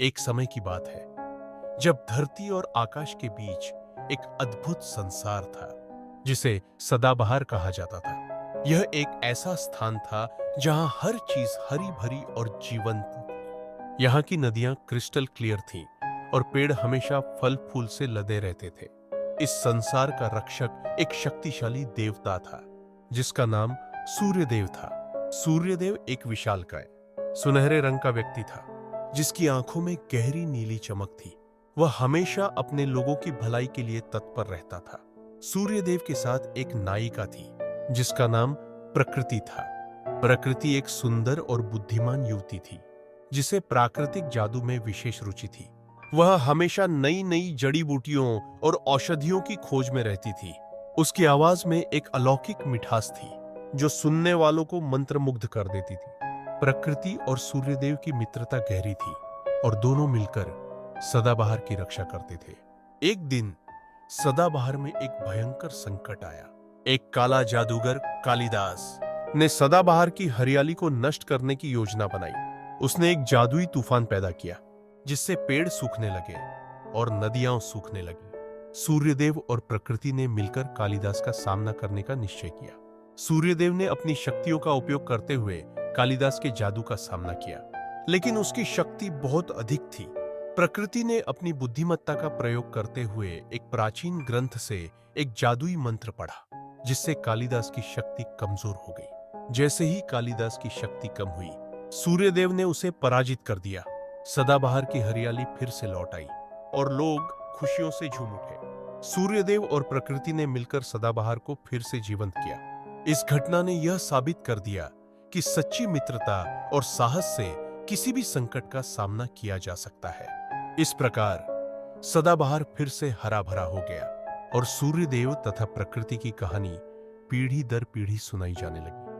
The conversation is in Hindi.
एक समय की बात है जब धरती और आकाश के बीच एक अद्भुत संसार था जिसे सदाबहार कहा जाता था। यह एक ऐसा स्थान था जहां हर चीज हरी भरी और जीवंत थी। यहाँ की नदियां क्रिस्टल क्लियर थीं और पेड़ हमेशा फल फूल से लदे रहते थे। इस संसार का रक्षक एक शक्तिशाली देवता था जिसका नाम सूर्यदेव था। सूर्यदेव एक विशालकाय सुनहरे रंग का व्यक्ति था जिसकी आंखों में गहरी नीली चमक थी। वह हमेशा अपने लोगों की भलाई के लिए तत्पर रहता था। सूर्यदेव के साथ एक नायिका थी जिसका नाम प्रकृति था। प्रकृति एक सुंदर और बुद्धिमान युवती थी जिसे प्राकृतिक जादू में विशेष रुचि थी। वह हमेशा नई नई जड़ी बूटियों और औषधियों की खोज में रहती थी। उसकी आवाज में एक अलौकिक मिठास थी जो सुनने वालों को मंत्रमुग्ध कर देती थी। प्रकृति और सूर्यदेव की मित्रता गहरी थी और दोनों मिलकर सदाबहार की रक्षा करते थे। एक दिन सदाबहार में एक भयंकर संकट आया। एक काला जादूगर कालिदास ने सदाबहार की हरियाली को नष्ट करने की योजना बनाई। उसने एक जादुई तूफान पैदा किया जिससे पेड़ सूखने लगे और नदियां सूखने लगी। सूर्यदेव और प्रकृति ने मिलकर कालिदास का सामना करने का निश्चय किया। सूर्यदेव ने अपनी शक्तियों का उपयोग करते हुए कालिदास के जादू का सामना किया, लेकिन उसकी शक्ति बहुत अधिक थी। प्रकृति ने अपनी बुद्धिमत्ता का प्रयोग करते हुए एक प्राचीन ग्रंथ से एक जादुई मंत्र पढ़ा जिससे कालिदास की शक्ति कमजोर हो गई। जैसे ही कालिदास की शक्ति कम हुई, सूर्यदेव ने उसे पराजित कर दिया। सदाबहार की हरियाली फिर से लौट आई और लोग खुशियों से झूम उठे। सूर्यदेव और प्रकृति ने मिलकर सदाबहार को फिर से जीवंत किया। इस घटना ने यह साबित कर दिया कि सच्ची मित्रता और साहस से किसी भी संकट का सामना किया जा सकता है। इस प्रकार सदाबहार फिर से हरा भरा हो गया और सूर्यदेव तथा प्रकृति की कहानी पीढ़ी दर पीढ़ी सुनाई जाने लगी।